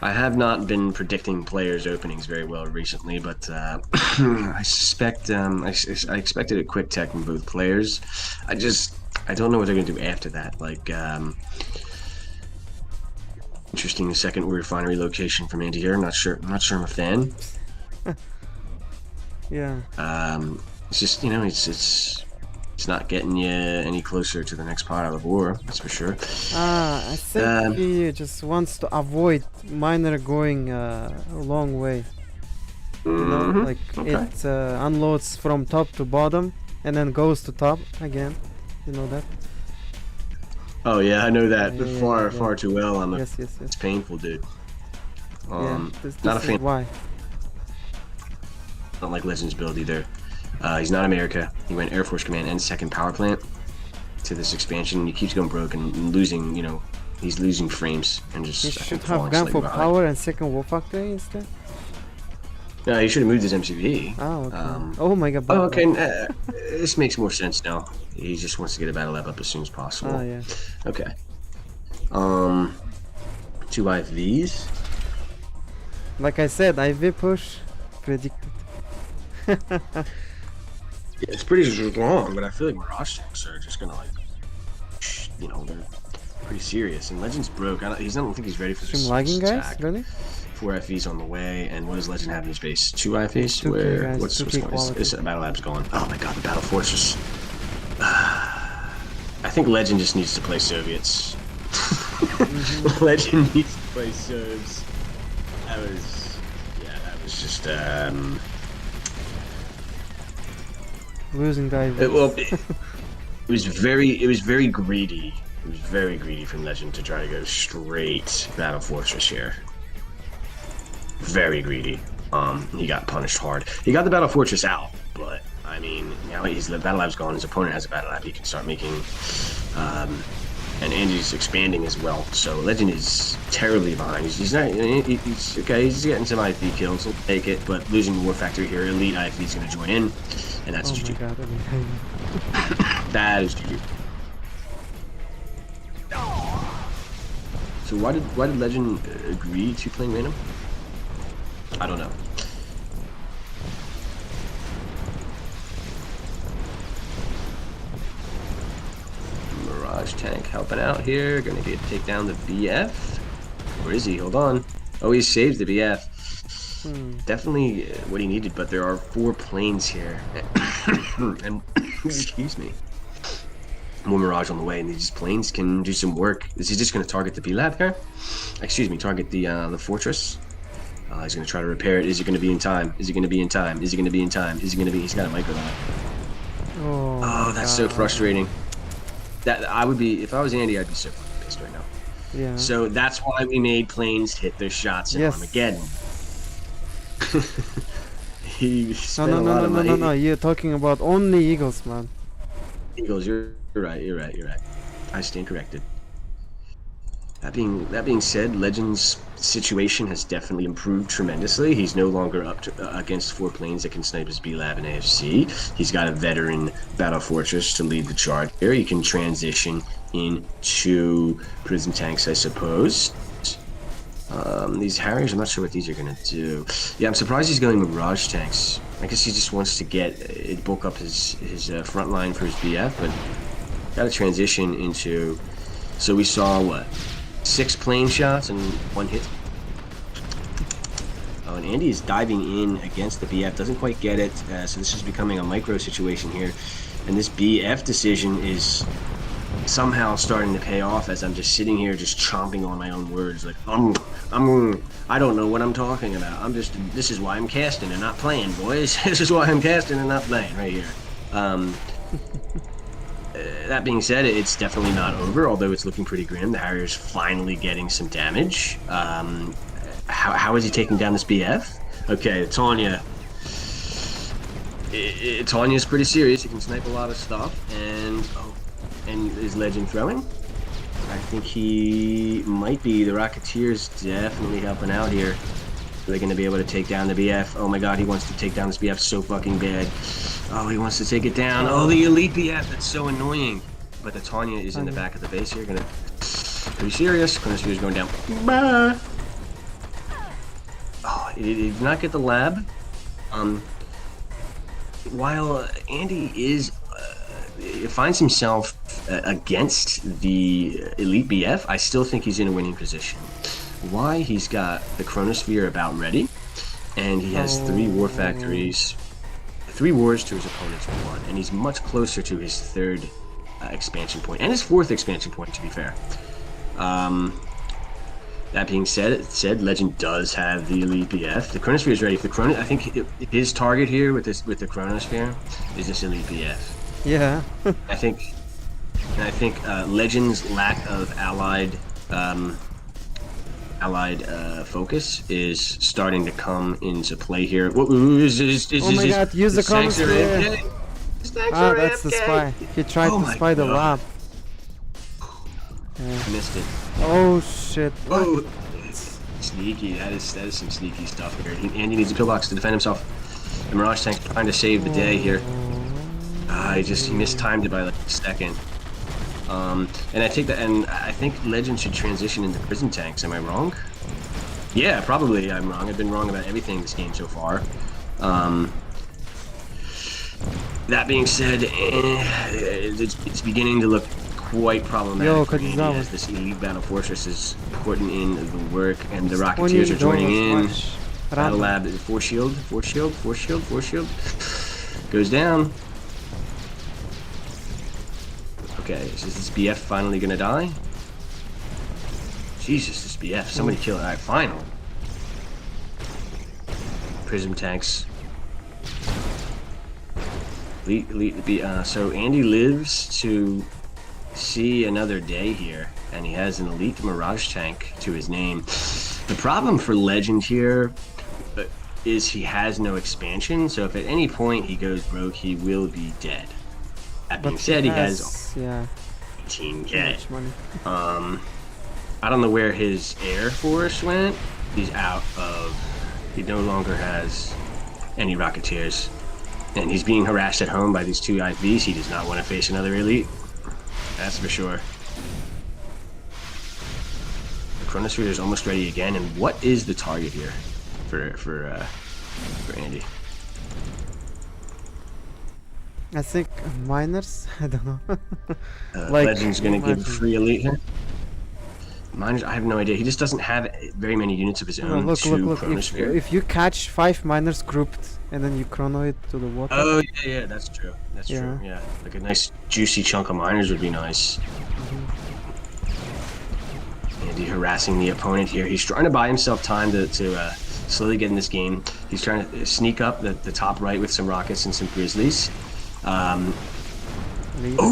I have not been predicting players' openings very well recently, but I suspect I expected a quick tech from both players. I don't know what they're gonna do after that. Like interesting second refinery location from Andy here. Not sure I'm a fan. Yeah. It's just it's not getting you any closer to the next pile of ore. That's for sure. I think he just wants to avoid miner going a long way. You know, like it unloads from top to bottom and then goes to top again. You know that? Oh yeah, I know that far too well. Yes. It's painful, dude. This not a is fan. why. Don't like Legends build either. He's not America. He went Air Force Command and second power plant to this expansion, and he keeps going broke and losing. You know, he's losing frames and just. He should have gone for power and second war factory instead. No, he should have moved his MCV. Oh, okay. Oh my god. Oh, okay. This makes more sense now. He just wants to get a battle lab up as soon as possible. Oh, yeah. Okay. 2 IVs. Like I said, IV push predicted. Yeah, it's pretty strong, but I feel like Mirage tanks are just gonna they're pretty serious. And Legend's broke. I don't think he's ready for this lagging, attack. guys? Really? 4 FVs on the way, and what does Legend have in his base? 2 IVs? What's going on? Is Battle Lab's going? Oh my god, the Battle Fortress. I think Legend just needs to play Soviets. Legend needs to play Serbs. That was just losing dive. It was very greedy. It was very greedy from Legend to try to go straight Battle Fortress here. Very greedy. He got punished hard. He got the Battle Fortress out, but I mean, now the Battle Lab's gone. His opponent has a Battle Lab. He can start making, and Andy's expanding as well. So Legend is terribly behind. He's okay. He's getting some IFV kills. He'll take it, but losing the War Factory here, Elite IFV is going to join in, and that's GG. Oh my god, that is GG. So why did Legend agree to playing random? I don't know. Mirage tank helping out here. Gonna take down the BF. Where is he? Hold on. Oh, he saved the BF. Definitely what he needed, but there are 4 planes here. And excuse me. More Mirage on the way, and these planes can do some work. Is he just gonna target the B lab here? Excuse me, target the fortress. He's going to try to repair it. Is he going to be in time? Is he going to be in time? Is he going to be in time? Is he going to be? He's got a micro lab. Oh, that's so frustrating. That I would be, if I was Andy, I'd be so fucking pissed right now. Yeah. So that's why we made planes hit their shots in Armageddon. He spent a lot of money. No. You're talking about only Eagles, man. Eagles, you're right. I stand corrected. That being said, Legend's situation has definitely improved tremendously. He's no longer up to, against 4 planes that can snipe his B-Lab and AFC. He's got a veteran Battle Fortress to lead the charge here. He can transition into Prism tanks, I suppose. These Harriers, I'm not sure what these are going to do. Yeah, I'm surprised he's going with Mirage tanks. I guess he just wants to bulk up his front line for his BF, but got to transition into... So we saw, what? 6 plane shots and 1 hit. Oh, and Andy is diving in against the BF. Doesn't quite get it. So this is becoming a micro situation here. And this BF decision is somehow starting to pay off as I'm just sitting here just chomping on my own words. Like, I don't know what I'm talking about. This is why I'm casting and not playing, boys. This is why I'm casting and not playing right here. That being said, it's definitely not over, although it's looking pretty grim. The Harrier's finally getting some damage. How is he taking down this BF? Okay, Tanya. Tanya's pretty serious. He can snipe a lot of stuff. And is Legend throwing? I think he might be. The Rocketeer's definitely helping out here. Are they going to be able to take down the BF? Oh my god, he wants to take down this BF so fucking bad. Oh, he wants to take it down. Oh, the Elite BF, that's so annoying. But the Tanya is in the back of the base here. Pretty serious. Chronosphere's going down. Bah! he did not get the lab. While Andy finds himself against the Elite BF, I still think he's in a winning position. Why? He's got the Chronosphere about ready, and he has 3 war factories, 3 wars to his opponent's 1, and he's much closer to his 3rd expansion point, and his 4th expansion point, to be fair. That being said, Legend does have the Elite BF. The Chronosphere is ready. I think his target here with the Chronosphere is this Elite BF. Yeah. I think Legend's lack of allied focus is starting to come into play here. Oh my god, use the Chronosphere! Ah, that's the spy. He tried to spy the lab. I missed it. Oh shit. Oh, sneaky. That is some sneaky stuff here. Andy needs a pillbox to defend himself. The Mirage Tank's trying to save the day here. He mistimed it by like a second. And I think Legend should transition into prison tanks. Am I wrong? Yeah, probably I'm wrong. I've been wrong about everything this game so far. That being said, it's beginning to look quite problematic for Andy as this Elite Battle Fortress is putting in the work, and the Rocketeers are joining in. Battle Lab, force shield. Goes down. Okay, is this BF finally gonna die? Jesus, this BF. Somebody kill it. Alright, final. Prism tanks. So Andy lives to see another day here, and he has an Elite Mirage tank to his name. The problem for Legend here is he has no expansion, so if at any point he goes broke, he will be dead. That being said, he has 18k. I don't know where his Air Force went. He's out of... He no longer has any Rocketeers. And he's being harassed at home by these 2 IVs. He does not want to face another Elite. That's for sure. The Chronosphere is almost ready again. And what is the target here for Andy? I think miners. I don't know. Legend's gonna give free Elite here. Miners, I have no idea. He just doesn't have very many units of his own. Look. Chronosphere. If you catch 5 miners grouped and then you chrono it to the water. Oh yeah, that's true. That's true. Yeah, like a nice juicy chunk of miners would be nice. Andy harassing the opponent here. He's trying to buy himself time to slowly get in this game. He's trying to sneak up the top right with some rockets and some grizzlies. Oh,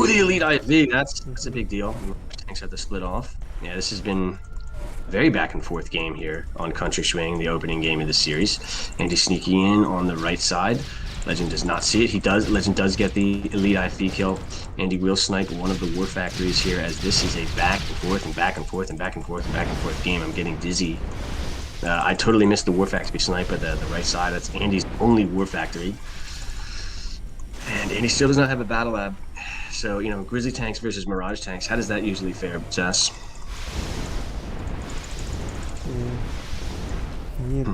the Elite IV. That's a big deal. Tanks have to split off. Yeah, this has been a very back and forth game here on Country Swing, the opening game of the series. Andy sneaking in on the right side. Legend does not see it. Legend does get the Elite IV kill. Andy will snipe one of the war factories here, as this is a back and forth and back and forth and back and forth and back and forth game. I'm getting dizzy. I totally missed the war factory snipe at the right side. That's Andy's only war factory. And Andy still does not have a battle lab. So, you know, Grizzly tanks versus Mirage tanks, how does that usually fare, Zhas?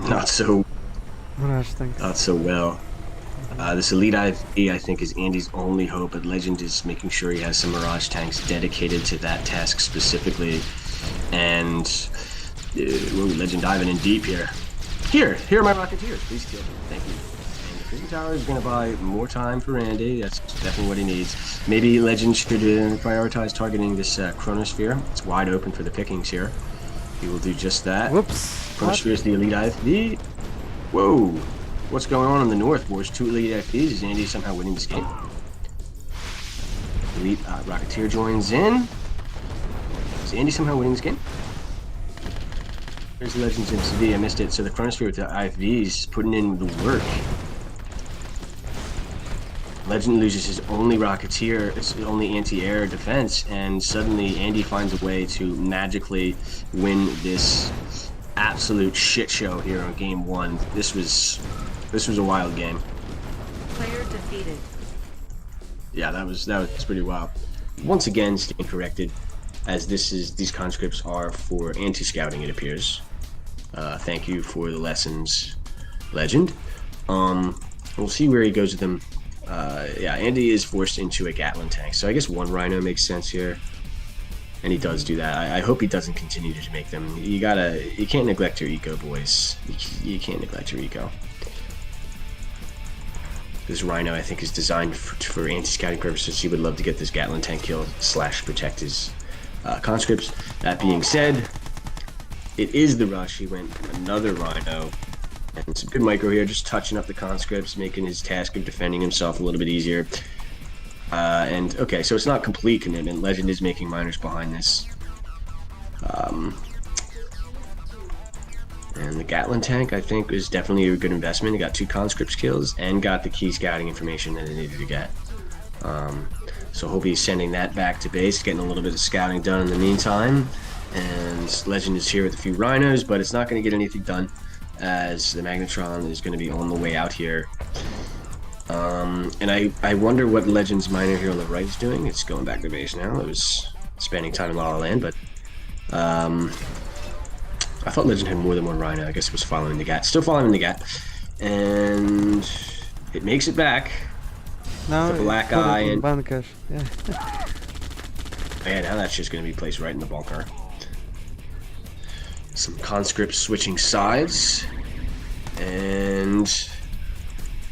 Not so well. This Elite IV, I think, is Andy's only hope, but Legend is making sure he has some Mirage tanks dedicated to that task specifically. And Legend diving in deep here. Here are my Rocketeers. Please kill them. Thank you. And the Prison Tower is going to buy more time for Andy. That's definitely what he needs. Maybe Legend should prioritize targeting this Chronosphere. It's wide open for the pickings here. He will do just that. Whoops. Chronosphere is the Elite IV. Whoa. What's going on in the north, boys? 2 Elite IVs. Is Andy somehow winning this game? Elite Rocketeer joins in. Is Andy somehow winning this game? There's Legend's MCV. I missed it. So the Chronosphere with the IVs putting in the work. Legend loses his only Rocketeer, his only anti-air defense, and suddenly Andy finds a way to magically win this absolute shit show here on game 1. This was a wild game. Player defeated. Yeah, that was pretty wild. Once again, staying corrected, as these conscripts are for anti-scouting, it appears. Thank you for the lessons, Legend. We'll see where he goes with them. Yeah, Andy is forced into a Gatling tank, so I guess one Rhino makes sense here. And he does do that. I hope he doesn't continue to make them. You can't neglect your eco, boys. You can't neglect your eco. This Rhino, I think, is designed for anti-scouting purposes. He would love to get this Gatling tank kill / protect his conscripts. That being said, it is the rush. He went another Rhino. And some good micro here, just touching up the conscripts, making his task of defending himself a little bit easier. And okay, so it's not complete commitment. Legend is making miners behind this. And the Gatling tank, I think, is definitely a good investment. He got 2 conscripts kills and got the key scouting information that he needed to get. So hope he's sending that back to base, getting a little bit of scouting done in the meantime. And Legend is here with a few Rhinos, but it's not going to get anything done as the Magnetron is going to be on the way out here. And I wonder what Legend's miner here on the right is doing. It's going back to base now. It was spending time in La La Land, but I thought Legend had more than one Rhino. I guess it was following the Gat. Still following the Gat. And it makes it back. Now the black eye and bunker. Yeah. Yeah, now that's just going to be placed right in the bunker. Some conscripts switching sides. And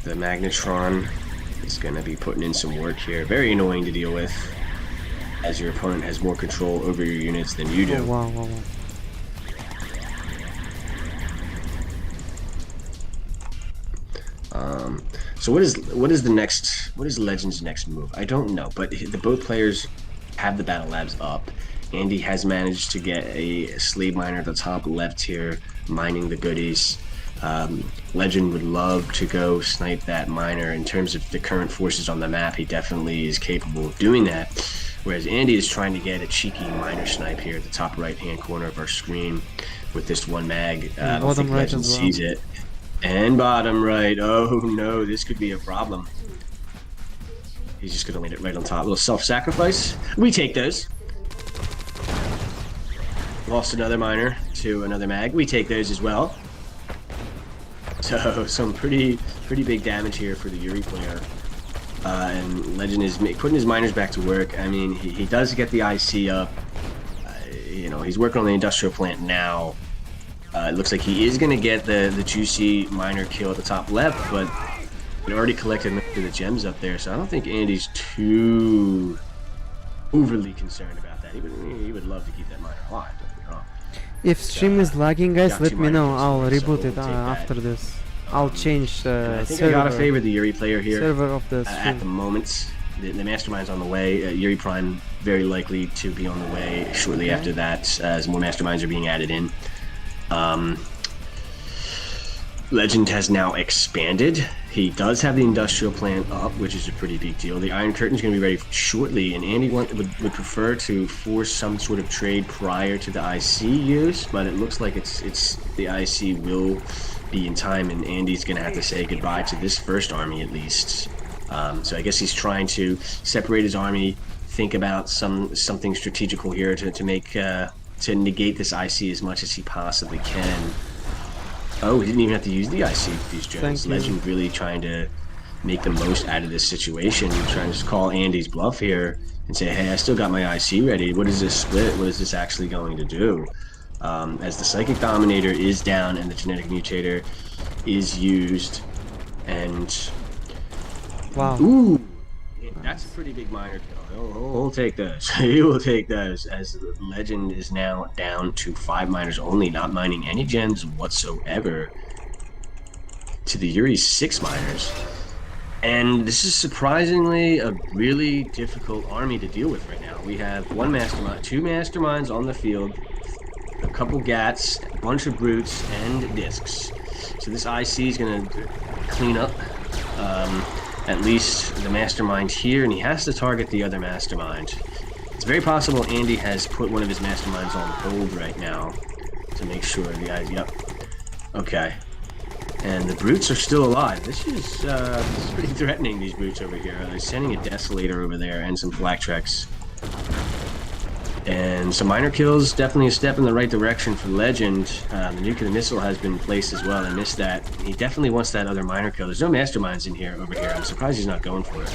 the Magnetron is going to be putting in some work here. Very annoying to deal with, as your opponent has more control over your units than you do. Oh, wow. So what is Legend's next move? I don't know, but both players have the battle labs up. Andy has managed to get a slave miner at the top left here, mining the goodies. Legend would love to go snipe that miner. In terms of the current forces on the map, he definitely is capable of doing that. Whereas Andy is trying to get a cheeky miner snipe here at the top right hand corner of our screen with this one mag. I don't think Legend sees it. And bottom right. Oh no, this could be a problem. He's just gonna land it right on top. A little self-sacrifice. We take those. Lost another miner to another mag. We take those as well. So some pretty big damage here for the Yuri player. And Legend is putting his miners back to work. I mean, he does get the IC up. You know, he's working on the industrial plant now. It looks like he is going to get the juicy miner kill at the top left, but it already collected the gems up there, so I don't think Andy's too overly concerned about that. He would love to keep that miner alive, don't get me wrong. If stream is lagging, guys, let me know. I'll reboot it after this. I'll change the I think server. I gotta favor the Yuri player here. Server of the stream. At the moment. The mastermind's on the way. Yuri Prime very likely to be on the way shortly after that, as more masterminds are being added in. Legend has now expanded. He does have the industrial plant up, which is a pretty big deal. The Iron Curtain's going to be ready shortly, and Andy would prefer to force some sort of trade prior to the IC use, but it looks like it's the IC will be in time, and Andy's going to have to say goodbye to this first army at least. So I guess he's trying to separate his army, think about something strategical here to make to negate this IC as much as he possibly can. Oh, he didn't even have to use the IC with these drones. Legend really trying to make the most out of this situation. He's trying to just call Andy's bluff here and say, hey, I still got my IC ready. What is this split? What is this actually going to do? As the Psychic Dominator is down and the Genetic Mutator is used. And... wow. Ooh! That's a pretty big miner kill. He'll take those. He will take those, as Legend is now down to 5 miners only, not mining any gems whatsoever, to the Yuri's 6 miners. And this is surprisingly a really difficult army to deal with right now. We have 1 mastermind, 2 masterminds on the field, a couple gats, a bunch of brutes, and discs. So this IC is going to clean up at least the mastermind here, and he has to target the other mastermind. It's very possible Andy has put one of his masterminds on hold right now to make sure the guys. Yep. Okay. And the brutes are still alive. This is pretty threatening, these brutes over here. They're sending a Desolator over there and some Flak Treks. And some minor kills, definitely a step in the right direction for Legend. The nuclear missile has been placed as well. I missed that. He definitely wants that other minor kill. There's no masterminds in here over here. I'm surprised he's not going for it.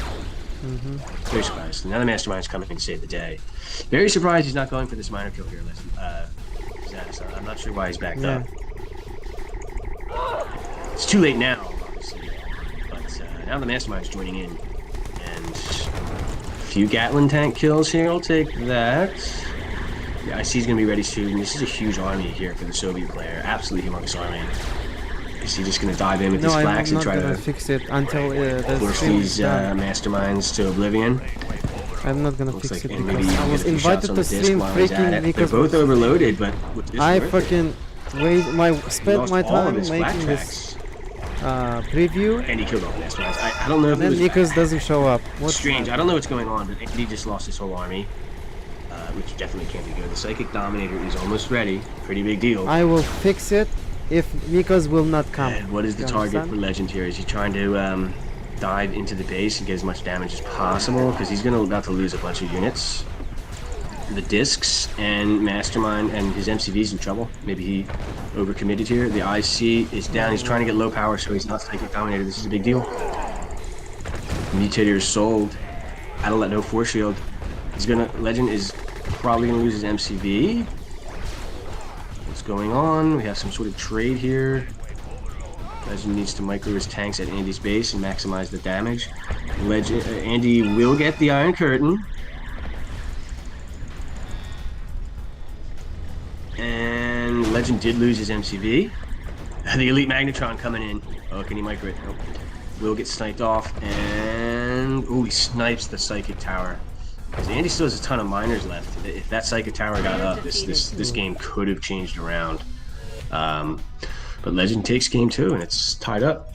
Very surprised. Now the mastermind's coming to save the day. Very surprised he's not going for this minor kill here, Zhas. I'm not sure why he's backed up. It's too late now, obviously. But now the mastermind's joining in. And a few Gatling tank kills here. I'll take that. Yeah, I see he's going to be ready soon. This is a huge army here for the Soviet player. Absolutely humongous army. Is he just going to dive in with these flags and try to fix it until force these masterminds to oblivion? I'm not gonna fix it because maybe I was invited to stream freaking because they're both overloaded, but I fucking spent my time making this preview. And he killed all the masterminds. I don't know if then Nikos doesn't show up. What's strange? I don't know what's going on, but he just lost his whole army, which definitely can't be good. The Psychic Dominator is almost ready. Pretty big deal. I will fix it if Nikos will not come. And what is the target for Legend here? Is he trying to dive into the base and get as much damage as possible? Because he's about to lose a bunch of units. The discs and Mastermind and his MCV's in trouble. Maybe he overcommitted here. The IC is down. He's trying to get low power, so he's not Psychic Dominator. This is a big deal. Mutator is sold. Adelet no force shield. Legend is probably gonna lose his MCV. What's going on? We have some sort of trade here. Legend needs to micro his tanks at Andy's base and maximize the damage. Andy will get the Iron Curtain. And Legend did lose his MCV. The Elite Magnetron coming in. Oh, can he micro it? Nope. Will get sniped off. And oh, he snipes the Psychic Tower. Andy still has a ton of miners left. If that Psychic Tower got up, this game could have changed around. But Legend takes game 2, and it's tied up.